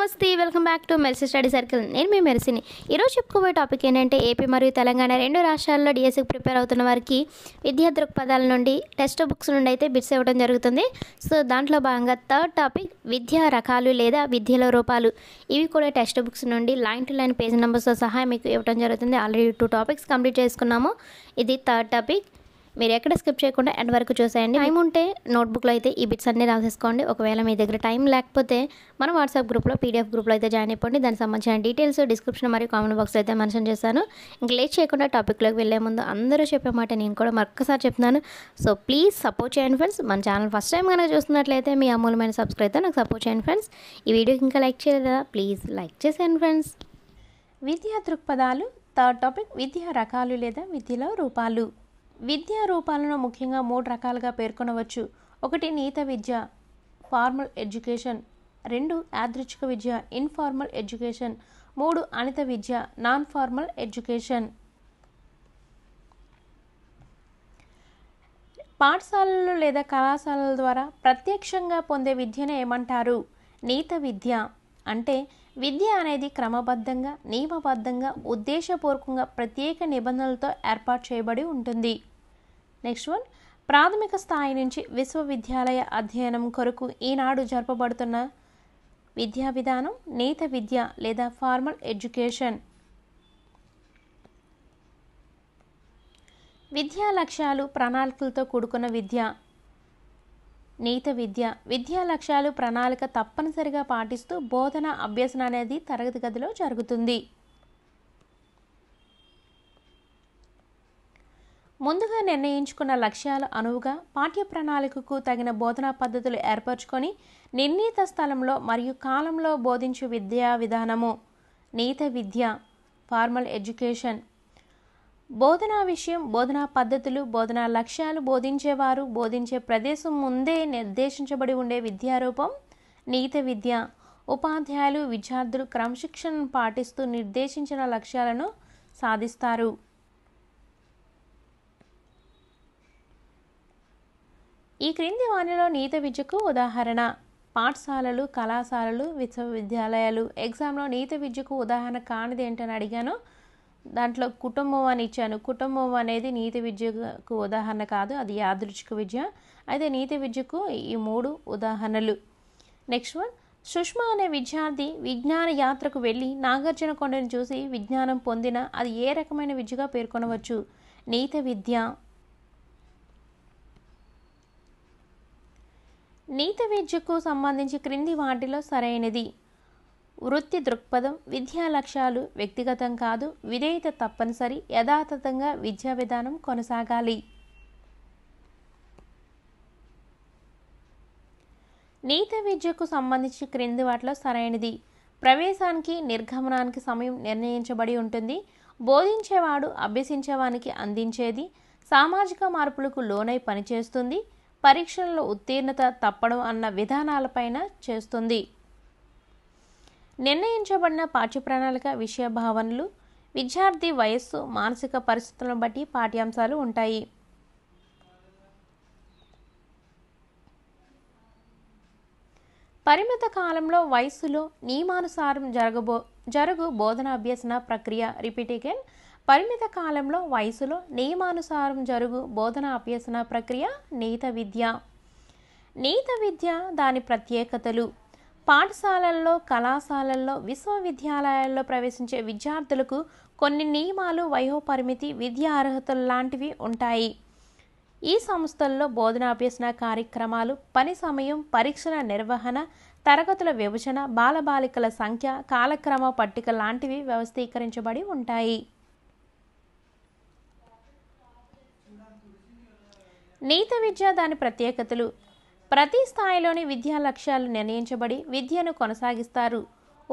నమస్తే welcome back to mercy study circle. నేను మీ మెర్సీని. ఈరోజు చెప్పుకోబోయే టాపిక్ ఏంటంటే ఏపీ మరియు తెలంగాణ రెండు రాష్ట్రాల్లో డిఎస్సికి ప్రిపేర్ అవుతున్న వారికి విద్యా దృక్పథాల నుండి టెక్స్ట్ బుక్స్ నుండి అయితే బిట్స్ ఇవ్వడం జరుగుతుంది. సో దాంట్లో భాగంగా థర్డ్ టాపిక్ విద్యా రకాలు లేదా విద్యలో రూపాలు. ఇవి కూడా టెక్స్ట్ బుక్స్ నుండి లైన్ టు లైన్ పేజ్ నెంబర్స్తో సహా మీకు ఇవ్వడం జరుగుతుంది. ఆల్రెడీ 2 టాపిక్స్ కంప్లీట్ చేసుకున్నాము. ఇది థర్డ్ టాపిక్. మీరు ఎక్కడ స్కిప్ చేయకుండా ఎండ్ వరకు చూసేయండి. టైం ఉంటే నోట్బుక్లో అయితే ఈ బిట్స్ అన్నీ రాసేసుకోండి. ఒకవేళ మీ దగ్గర టైం లేకపోతే మన వాట్సాప్ గ్రూప్లో పీడిఎఫ్ గ్రూప్లో అయితే జాయిన్ అయిపోండి. దానికి సంబంధించిన డీటెయిల్స్ డిస్క్రిప్షన్ మరియు కామెంట్ బాక్స్లో అయితే మెన్షన్ చేశాను. ఇంక లేట్ చేయకుండా టాపిక్లోకి వెళ్ళే ముందు అందరూ చెప్పే మాట నేను కూడా మరొకసారి చెప్తున్నాను. సో ప్లీజ్ సపోర్ట్ చేయండి ఫ్రెండ్స్. మన ఛానల్ ఫస్ట్ టైం కనుక చూస్తున్నట్లయితే మీ అమూల్యమైన సబ్స్క్రైబ్తో నాకు సపోర్ట్ చేయండి ఫ్రెండ్స్. ఈ వీడియోకి ఇంకా లైక్ చేయలేదా? ప్లీజ్ లైక్ చేసేయండి ఫ్రెండ్స్. విద్యా దృక్పథాలు థర్డ్ టాపిక్ విద్యా రకాలు లేదా విద్యలో రూపాలు. విద్యా రూపాలను ముఖ్యంగా 3 రకాలుగా పేర్కొనవచ్చు. 1 నీత విద్య ఫార్మల్ ఎడ్యుకేషన్, 2 యాదృచ్ఛిక విద్య ఇన్ఫార్మల్ ఎడ్యుకేషన్, 3 అనిత విద్య నాన్ ఫార్మల్ ఎడ్యుకేషన్. పాఠశాలలు లేదా కళాశాలల ద్వారా ప్రత్యక్షంగా పొందే విద్యను ఏమంటారు? నీత విద్య. అంటే విద్య అనేది క్రమబద్ధంగా, నియమబద్ధంగా, ఉద్దేశపూర్వకంగా ప్రత్యేక నిబంధనలతో ఏర్పాటు చేయబడి ఉంటుంది. నెక్స్ట్ వన్, ప్రాథమిక స్థాయి నుంచి విశ్వవిద్యాలయ అధ్యయనం కొరకు ఈనాడు జరపబడుతున్న విద్యా విధానం నీత విద్య లేదా ఫార్మల్ ఎడ్యుకేషన్. విద్యా లక్ష్యాలు ప్రణాళికలతో కూడుకున్న విద్య నీత విద్య. విద్యా లక్ష్యాలు ప్రణాళిక తప్పనిసరిగా పాటిస్తూ బోధన అభ్యసన అనేది తరగతి గదిలో జరుగుతుంది. ముందుగా నిర్ణయించుకున్న లక్ష్యాల అనువుగా పాఠ్య ప్రణాళికకు తగిన బోధనా పద్ధతులు ఏర్పరచుకొని నిర్ణీత స్థలంలో మరియు కాలంలో బోధించే విద్యా విధానము నీత విద్య ఫార్మల్ ఎడ్యుకేషన్. బోధనా విషయం, బోధనా పద్ధతులు, బోధనా లక్ష్యాలు, బోధించేవారు, బోధించే ప్రదేశం ముందే నిర్దేశించబడి ఉండే విద్యారూపం నీత విద్య. ఉపాధ్యాయులు, విద్యార్థులు క్రమశిక్షణను పాటిస్తూ నిర్దేశించిన లక్ష్యాలను సాధిస్తారు. ఈ క్రింది వానిలో నీత విద్యకు ఉదాహరణ పాఠశాలలు, కళాశాలలు, విశ్వవిద్యాలయాలు. ఎగ్జామ్లో నీత విద్యకు ఉదాహరణ కానిది ఏంటని అడిగాను. దాంట్లో కుటుంబం అని ఇచ్చాను. కుటుంబం అనేది నీతి విద్యకు ఉదాహరణ కాదు, అది యాదృచ్ఛిక విద్య. అయితే నీతి విద్యకు ఈ 3 ఉదాహరణలు. నెక్స్ట్ వన్, సుష్మా అనే విద్యార్థి విజ్ఞాన యాత్రకు వెళ్ళి నాగార్జున కొండను చూసి విజ్ఞానం పొందిన అది ఏ రకమైన విద్యగా పేర్కొనవచ్చు? నీత విద్య. నీత విద్యకు సంబంధించి క్రింది వాటిలో సరైనది వృత్తి దృక్పథం. విద్యా లక్ష్యాలు వ్యక్తిగతం కాదు, విధేయత తప్పనిసరి, యథాతథంగా విద్యా విధానం కొనసాగాలి. నీత విద్యకు సంబంధించి క్రింది వాటిలో సరైనది ప్రవేశానికి, నిర్గమనానికి సమయం నిర్ణయించబడి ఉంటుంది, బోధించేవాడు అభ్యసించేవానికి అందించేది, సామాజిక మార్పులకు లోనై పనిచేస్తుంది, పరీక్షల్లో ఉత్తీర్ణత తప్పడం అన్న విధానాలపైన చేస్తుంది. నిర్ణయించబడిన పాఠ్య ప్రణాళిక, విషయ భావనలు, విద్యార్థి వయస్సు, మానసిక పరిస్థితులను బట్టి పాఠ్యాంశాలు ఉంటాయి. పరిమిత కాలంలో వయస్సులో నియమానుసారం జరుగు బోధన అభ్యసన ప్రక్రియ. Repeat again. పరిమిత కాలంలో వయసులో నియమానుసారం జరుగు బోధన అభ్యసన ప్రక్రియ నీత విద్య. నీత విద్య దాని ప్రత్యేకతలు. పాఠశాలల్లో, కళాశాలల్లో, విశ్వవిద్యాలయాల్లో ప్రవేశించే విద్యార్థులకు కొన్ని నియమాలు, వయోపరిమితి, విద్యా అర్హతలు లాంటివి ఉంటాయి. ఈ సంస్థల్లో బోధనాభ్యసన కార్యక్రమాలు, పని సమయం, పరీక్షల నిర్వహణ, తరగతుల విభజన, బాలబాలికల సంఖ్య, కాలక్రమ పట్టిక లాంటివి వ్యవస్థీకరించబడి ఉంటాయి. నీత విద్య దాని ప్రత్యేకతలు. ప్రతి స్థాయిలోని విద్యా లక్ష్యాలు నిర్ణయించబడి విద్యను కొనసాగిస్తారు.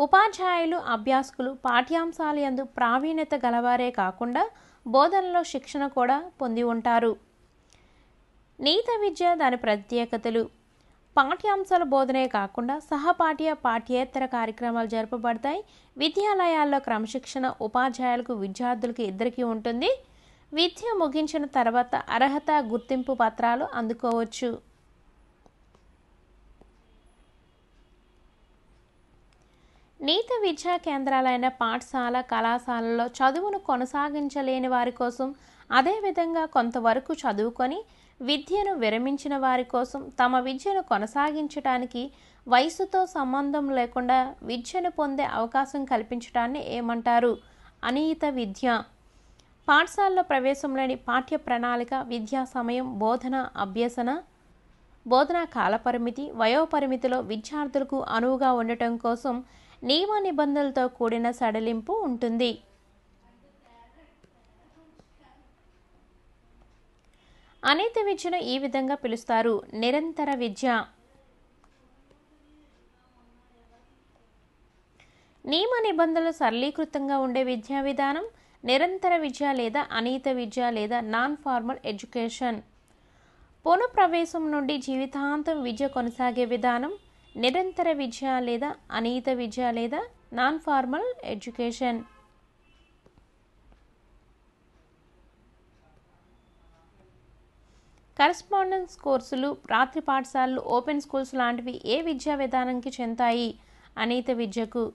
ఉపాధ్యాయులు, అభ్యాసకులు పాఠ్యాంశాల యందు ప్రావీణ్యత గలవారే కాకుండా బోధనలో శిక్షణ కూడా పొంది ఉంటారు. నీత విద్య దాని ప్రత్యేకతలు. పాఠ్యాంశాల బోధనే కాకుండా సహపాఠ్య, పాఠ్యేతర కార్యక్రమాలు జరపబడతాయి. విద్యాలయాల్లో క్రమశిక్షణ ఉపాధ్యాయులకు, విద్యార్థులకు ఇద్దరికీ ఉంటుంది. విద్య ముగించిన తర్వాత అర్హత గుర్తింపు పత్రాలు అందుకోవచ్చు. నీత విద్యా కేంద్రాలైన పాఠశాల కళాశాలలో చదువును కొనసాగించలేని వారి కోసం, అదేవిధంగా కొంతవరకు చదువుకొని విద్యను విరమించిన వారి కోసం తమ విద్యను కొనసాగించడానికి వయసుతో సంబంధం లేకుండా విద్యను పొందే అవకాశం కల్పించడాన్ని ఏమంటారు? అనియత విద్య. పాఠశాలలో ప్రవేశం లేని పాఠ్య ప్రణాళిక, విద్యా సమయం, బోధనా కాలపరిమితి, వయోపరిమితిలో విద్యార్థులకు అనువుగా ఉండటం కోసం నియమ నిబంధనలతో కూడిన సడలింపు ఉంటుంది. అనియత విద్యను ఈ విధంగా పిలుస్తారు: నిరంతర విద్య. నియమ నిబంధనలు సరళీకృతంగా ఉండే విద్యా విధానం నిరంతర విద్య లేదా అనియత విద్య లేదా నాన్ ఫార్మల్ ఎడ్యుకేషన్. పునఃప్రవేశం నుండి జీవితాంతం విద్య కొనసాగే విధానం నిరంతర విద్య లేదా అనియత విద్య లేదా నాన్ ఫార్మల్ ఎడ్యుకేషన్. కరెస్పాండెన్స్ కోర్సులు, రాత్రి పాఠశాలలు, ఓపెన్ స్కూల్స్ లాంటివి ఏ విద్యా విధానానికి చెందుతాయి? అనియత విద్యకు.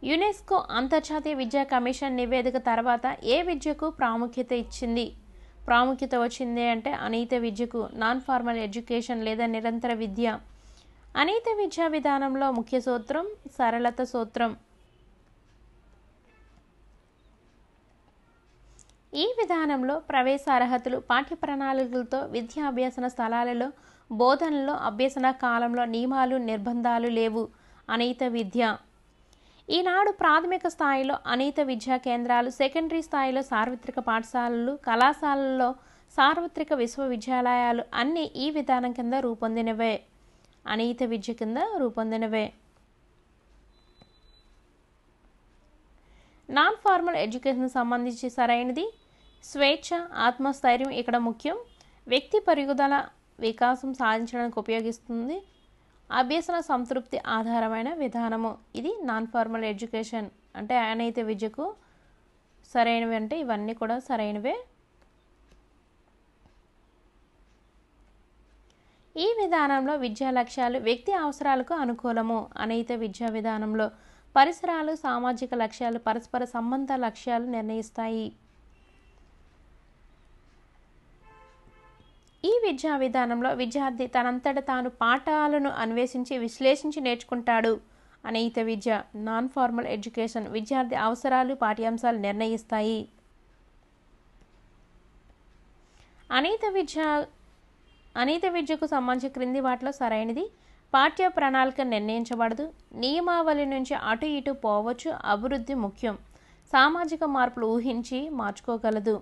యునెస్కో అంతర్జాతీయ విద్యా కమిషన్ నివేదిక తర్వాత ఏ విద్యకు ప్రాముఖ్యత వచ్చింది అంటే అనియత విద్యకు. నాన్ ఫార్మల్ ఎడ్యుకేషన్ లేదా నిరంతర విద్య. అనియత విద్యా విధానంలో ముఖ్య సూత్రం సరళత సూత్రం. ఈ విధానంలో ప్రవేశ అర్హతలు, పాఠ్య ప్రణాళికలతో విద్యా అభ్యసన స్థలాలలో, బోధనలో, అభ్యసన కాలంలో నియమాలు, నిర్బంధాలు లేవు. అనియత విద్య. ఈనాడు ప్రాథమిక స్థాయిలో అనియత విద్యా కేంద్రాలు, సెకండరీ స్థాయిలో సార్వత్రిక పాఠశాలలు, కళాశాలల్లో సార్వత్రిక విశ్వవిద్యాలయాలు అన్నీ ఈ విధానం కింద రూపొందినవే. అనియత విద్య కింద రూపొందినవే. నాన్ ఫార్మల్ ఎడ్యుకేషన్ సంబంధించి సరైనది స్వేచ్ఛ, ఆత్మస్థైర్యం ఇక్కడ ముఖ్యం. వ్యక్తి పెరుగుదల, వికాసం సాధించడానికి ఉపయోగిస్తుంది. అభ్యసన సంతృప్తి ఆధారమైన విధానము. ఇది నాన్ ఫార్మల్ ఎడ్యుకేషన్. అంటే అనియత విద్యకు సరైనవి అంటే ఇవన్నీ కూడా సరైనవే. ఈ విధానంలో విద్యా లక్ష్యాలు వ్యక్తి అవసరాలకు అనుకూలము. అనియత విద్యా విధానంలో పరిసరాలు, సామాజిక లక్ష్యాలు, పరస్పర సంబంధ లక్ష్యాలు నిర్ణయిస్తాయి. ఈ విద్యా విధానంలో విద్యార్థి తనంతట తాను పాఠాలను అన్వేషించి విశ్లేషించి నేర్చుకుంటాడు. అనియత విద్య. నాన్ ఫార్మల్ ఎడ్యుకేషన్ విద్యార్థి అవసరాలు, పాఠ్యాంశాలు నిర్ణయిస్తాయి. అనియత విద్యకు సంబంధించి క్రింది వాటిలో సరైనది పాఠ్య ప్రణాళిక నిర్ణయించబడదు. నియమావళి నుంచి అటు ఇటు పోవచ్చు. అభివృద్ధి ముఖ్యం. సామాజిక మార్పులు ఊహించి మార్చుకోగలదు.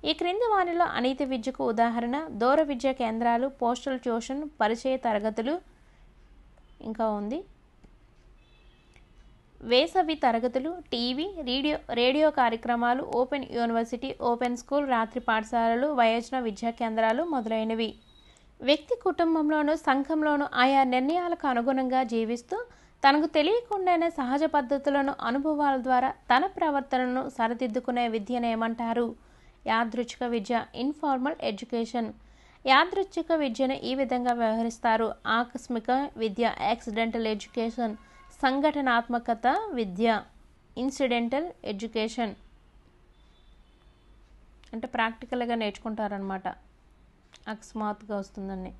ఈ క్రింది వానిలో అనియత విద్యకు ఉదాహరణ దూర విద్యా కేంద్రాలు, పోస్టల్ ట్యూషన్, పరిచయ తరగతులు, ఇంకా ఉంది వేసవి తరగతులు, టీవీ, రేడియో కార్యక్రమాలు, ఓపెన్ యూనివర్సిటీ, ఓపెన్ స్కూల్, రాత్రి పాఠశాలలు, వయోజన విద్యా కేంద్రాలు మొదలైనవి. వ్యక్తి కుటుంబంలోనూ సంఘంలోనూ ఆయా నిర్ణయాలకు అనుగుణంగా జీవిస్తూ తనకు తెలియకుండానే సహజ పద్ధతులను, అనుభవాల ద్వారా తన ప్రవర్తనను సరిదిద్దుకునే విద్యను ఏమంటారు? యాదృచ్ఛిక విద్య. Informal education. యాదృచ్ఛిక విద్యను ఈ విధంగా వ్యవహరిస్తారు: ఆకస్మిక విద్య, యాక్సిడెంటల్ ఎడ్యుకేషన్. సంఘటనాత్మకత విద్య, ఇన్సిడెంటల్ ఎడ్యుకేషన్. అంటే ప్రాక్టికల్గా నేర్చుకుంటారనమాట, అకస్మాత్తుగా వస్తుందని.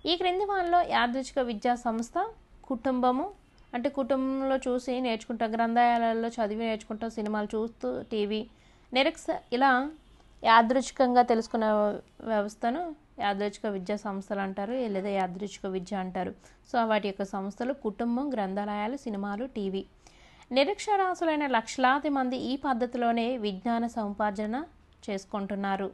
ఈ క్రింది వాళ్ళలో యాదృచ్ఛిక విద్యా సంస్థ కుటుంబము. అంటే కుటుంబంలో చూసి నేర్చుకుంటాం, గ్రంథాలయాలలో చదివి నేర్చుకుంటాం, సినిమాలు చూస్తూ, టీవీ. ఇలా యాదృచ్ఛికంగా తెలుసుకునే వ్యవస్థను యాదృచ్ఛిక విద్యా సంస్థలు అంటారు, లేదా యాదృచ్ఛిక విద్య అంటారు. సో వాటి యొక్క సంస్థలు కుటుంబం, గ్రంథాలయాలు, సినిమాలు, టీవీ. నిరక్షరాస్యులైన లక్షలాది మంది ఈ పద్ధతిలోనే విజ్ఞాన సముపార్జన చేసుకుంటున్నారు.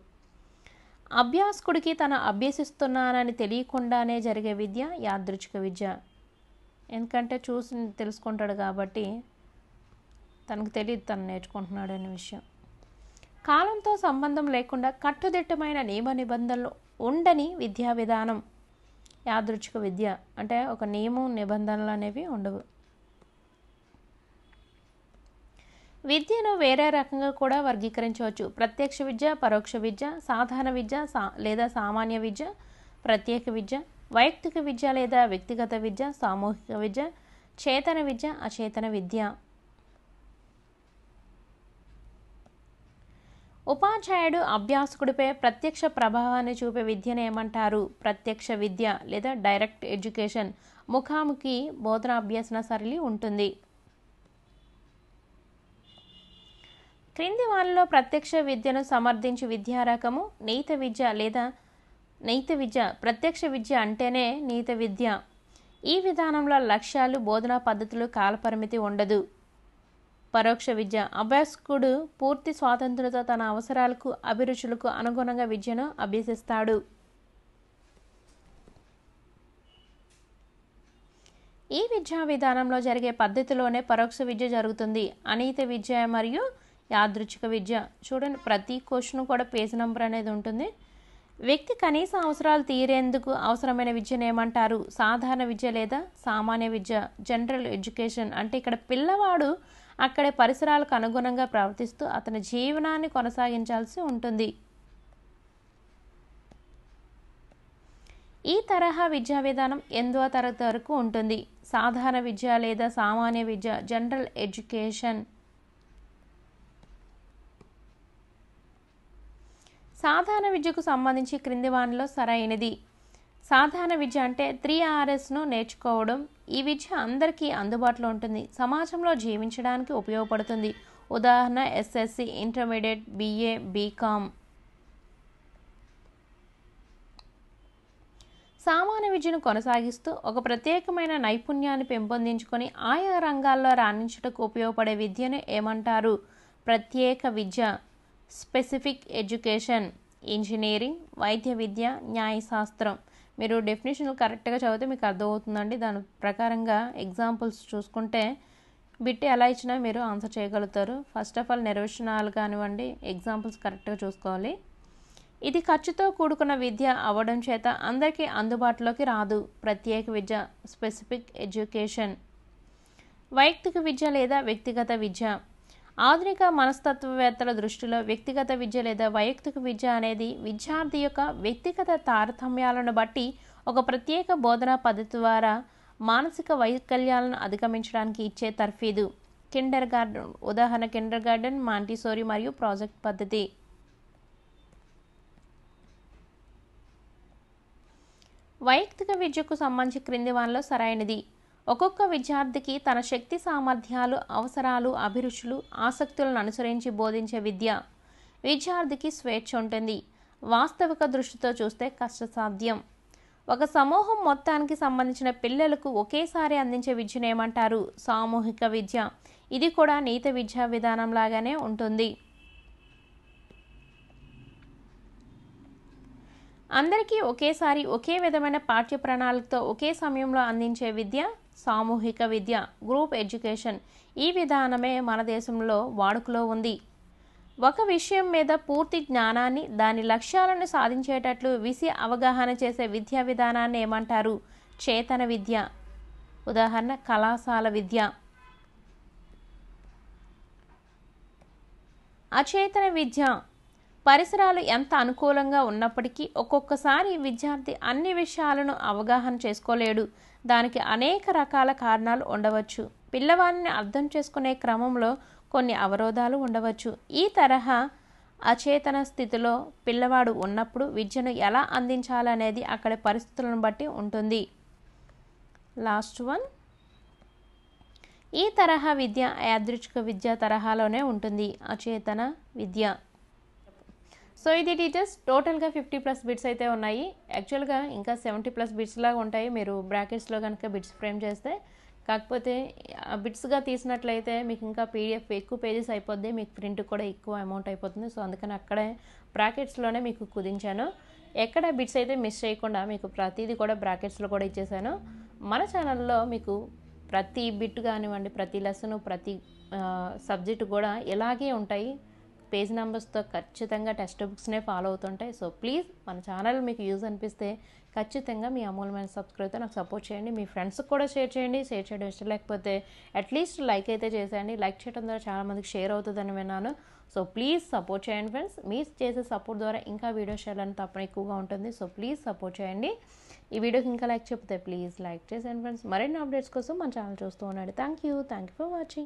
అభ్యాసకుడికి తను అభ్యసిస్తున్నానని తెలియకుండానే జరిగే విద్య యాదృచ్ఛిక విద్య. ఎందుకంటే చూసి తెలుసుకుంటాడు కాబట్టి తనకు తెలియదు తను నేర్చుకుంటున్నాడు అనే విషయం. కాలంతో సంబంధం లేకుండా కట్టుదిట్టమైన నియమ నిబంధనలు ఉండని విద్యా విధానం యాదృచ్ఛిక విద్య. అంటే ఒక నియమం, నిబంధనలు అనేవి ఉండవు. విద్యను వేరే రకంగా కూడా వర్గీకరించవచ్చు: ప్రత్యక్ష విద్య, పరోక్ష విద్య, సాధారణ విద్య లేదా సామాన్య విద్య, ప్రత్యేక విద్య. వైయక్తిక విద్య లేదా వ్యక్తిగత విద్య, సామూహిక విద్య, చేతన విద్య, అచేతన విద్య. ఉపాధ్యాయుడు అభ్యాసకుడిపై ప్రత్యక్ష ప్రభావాన్ని చూపే విద్యను ఏమంటారు? ప్రత్యక్ష విద్య లేదా డైరెక్ట్ ఎడ్యుకేషన్. ముఖాముఖి బోధన అభ్యసన సరళి ఉంటుంది. క్రింది వారిలో ప్రత్యక్ష విద్యను సమర్థించు విద్యా రకము నీత విద్య లేదా నైత విద్య. ప్రత్యక్ష విద్య అంటేనే నీత విద్య. ఈ విధానంలో లక్ష్యాలు, బోధనా పద్ధతులు, కాలపరిమితి ఉండదు. పరోక్ష విద్య. అభ్యాసకుడు పూర్తి స్వాతంత్రంతో తన అవసరాలకు, అభిరుచులకు అనుగుణంగా విద్యను అభ్యసిస్తాడు. ఈ విద్యా విధానంలో జరిగే పద్ధతిలోనే పరోక్ష విద్య జరుగుతుంది. అనీత విద్య మరియు యాదృచ్ఛిక విద్య. చూడండి, ప్రతి క్వశ్చన్ కూడా పేజ్ నెంబర్ అనేది ఉంటుంది. వ్యక్తి కనీస అవసరాలు తీరేందుకు అవసరమైన విద్యను ఏమంటారు? సాధారణ విద్య లేదా సామాన్య విద్య. జనరల్ ఎడ్యుకేషన్ అంటే ఇక్కడ పిల్లవాడు అక్కడే పరిసరాలకు అనుగుణంగా ప్రవర్తిస్తూ అతని జీవనాన్ని కొనసాగించాల్సి ఉంటుంది. ఈ తరహా విద్యా విధానం 8వ తరగతి వరకు ఉంటుంది. సాధారణ విద్య లేదా సామాన్య విద్య. General education. సాధారణ విద్యకు సంబంధించి క్రింది వానిలో సరైనది. సాధారణ విద్య అంటే 3Rsను నేర్చుకోవడం. ఈ విద్య అందరికీ అందుబాటులో ఉంటుంది, సమాజంలో జీవించడానికి ఉపయోగపడుతుంది. ఉదాహరణ ఎస్ఎస్సి, ఇంటర్మీడియట్, BA, BCom. సామాన్య విద్యను కొనసాగిస్తూ ఒక ప్రత్యేకమైన నైపుణ్యాన్ని పెంపొందించుకొని ఆయా రంగాల్లో రాణించుటకు ఉపయోగపడే విద్యను ఏమంటారు? ప్రత్యేక విద్య. Specific education. ఇంజనీరింగ్, వైద్య విద్య, న్యాయశాస్త్రం. మీరు డెఫినేషన్లు కరెక్ట్గా చదివితే మీకు అర్థమవుతుందండి. దాని ప్రకారంగా ఎగ్జాంపుల్స్ చూసుకుంటే బిట్ ఎలా ఇచ్చినా మీరు ఆన్సర్ చేయగలుగుతారు. ఫస్ట్ ఆఫ్ ఆల్ నిర్వచనాలు కానివ్వండి, ఎగ్జాంపుల్స్ కరెక్ట్గా చూసుకోవాలి. ఇది ఖర్చుతో కూడుకున్న విద్య అవ్వడం చేత అందరికీ అందుబాటులోకి రాదు. ప్రత్యేక విద్య. Specific education. వైయక్తిక విద్య లేదా వ్యక్తిగత విద్య. ఆధునిక మనస్తత్వవేత్తల దృష్టిలో వ్యక్తిగత విద్య లేదా వైయక్తిక విద్య అనేది విద్యార్థి యొక్క వ్యక్తిగత తారతమ్యాలను బట్టి ఒక ప్రత్యేక బోధనా పద్ధతి ద్వారా మానసిక వైకల్యాలను అధిగమించడానికి ఇచ్చే తర్ఫీదు. Kindergarten. ఉదాహరణ కిండర్ గార్డెన్, మాంటిసోరీ మరియు ప్రాజెక్ట్ పద్ధతి. వైయక్తిక విద్యకు సంబంధించి క్రింది వానిలో సరైనది. ఒక్కొక్క విద్యార్థికి తన శక్తి సామర్థ్యాలు, అవసరాలు, అభిరుచులు, ఆసక్తులను అనుసరించి బోధించే విద్య. విద్యార్థికి స్వేచ్ఛ ఉంటుంది. వాస్తవిక దృష్టితో చూస్తే కష్టసాధ్యం. ఒక సమూహం మొత్తానికి సంబంధించిన పిల్లలకు ఒకేసారి అందించే విద్యను ఏమంటారు? సామూహిక విద్య. ఇది కూడా నీత విద్యా విధానం లాగానే ఉంటుంది. అందరికీ ఒకేసారి ఒకే విధమైన పాఠ్య ప్రణాళికతో ఒకే సమయంలో అందించే విద్య సామూహిక విద్య. Group education. ఈ విధానమే మన దేశంలో వాడుకలో ఉంది. ఒక విషయం మీద పూర్తి జ్ఞానాన్ని, దాని లక్ష్యాలను సాధించేటట్లు విషయ అవగాహన చేసే విద్యా విధానాన్ని ఏమంటారు? చేతన విద్య. ఉదాహరణ కళాశాల విద్య. అచేతన విద్య. పరిసరాలు ఎంత అనుకూలంగా ఉన్నప్పటికీ ఒక్కొక్కసారి విద్యార్థి అన్ని విషయాలను అవగాహన చేసుకోలేడు. దానికి అనేక రకాల కారణాలు ఉండవచ్చు. పిల్లవాడిని అర్థం చేసుకునే క్రమంలో కొన్ని అవరోధాలు ఉండవచ్చు. ఈ తరహా అచేతన స్థితిలో పిల్లవాడు ఉన్నప్పుడు విద్యను ఎలా అందించాలనేది అక్కడి పరిస్థితులను బట్టి ఉంటుంది. Last one. ఈ తరహా విద్య యాదృచ్ఛిక విద్య తరహాలోనే ఉంటుంది. అచేతన విద్య. సో ఇది టీచర్స్ టోటల్గా 50+ బిట్స్ అయితే ఉన్నాయి. యాక్చువల్గా ఇంకా 70+ బిట్స్ లాగా ఉంటాయి మీరు బ్రాకెట్స్లో కనుక బిట్స్ ఫ్రేమ్ చేస్తే. కాకపోతే బిట్స్గా తీసినట్లయితే మీకు ఇంకా PDF ఎక్కువ పేజెస్ అయిపోద్ది, మీకు ప్రింట్ కూడా ఎక్కువ అమౌంట్ అయిపోతుంది. సో అందుకని అక్కడే బ్రాకెట్స్లోనే మీకు కుదించాను. ఎక్కడ బిట్స్ అయితే మిస్ చేయకుండా మీకు ప్రతిదీ కూడా బ్రాకెట్స్లో కూడా ఇచ్చేసాను. మన ఛానల్లో మీకు ప్రతి బిట్ కానివ్వండి, ప్రతి లెసన్, ప్రతి సబ్జెక్టు కూడా ఇలాగే ఉంటాయి. పేజ్ నెంబర్స్తో ఖచ్చితంగా టెక్స్ట్ బుక్స్నే ఫాలో అవుతుంటాయి. సో ప్లీజ్ మన ఛానల్ మీకు యూజ్ అనిపిస్తే ఖచ్చితంగా మీ అమూల్యమైన సబ్స్క్రైబ్తో నాకు సపోర్ట్ చేయండి. మీ ఫ్రెండ్స్కి కూడా షేర్ చేయండి. షేర్ చేయడం ఇష్టం లేకపోతే అట్లీస్ట్ లైక్ అయితే చేసేయండి. లైక్ చేయడం ద్వారా చాలామందికి షేర్ అవుతుందని విన్నాను. సో ప్లీజ్ సపోర్ట్ చేయండి ఫ్రెండ్స్. మీరు చేసే సపోర్ట్ ద్వారా ఇంకా వీడియోస్ చేయాలని తప్పని ఎక్కువగా ఉంటుంది. సో ప్లీజ్ సపోర్ట్ చేయండి. ఈ వీడియోకి ఇంకా లైక్ చెప్తే ప్లీజ్ లైక్ చేసి అండ్ ఫ్రెండ్స్ మరిన్ని అప్డేట్స్ కోసం మన ఛానల్ చూస్తూ ఉన్నాడు. Thank you for watching.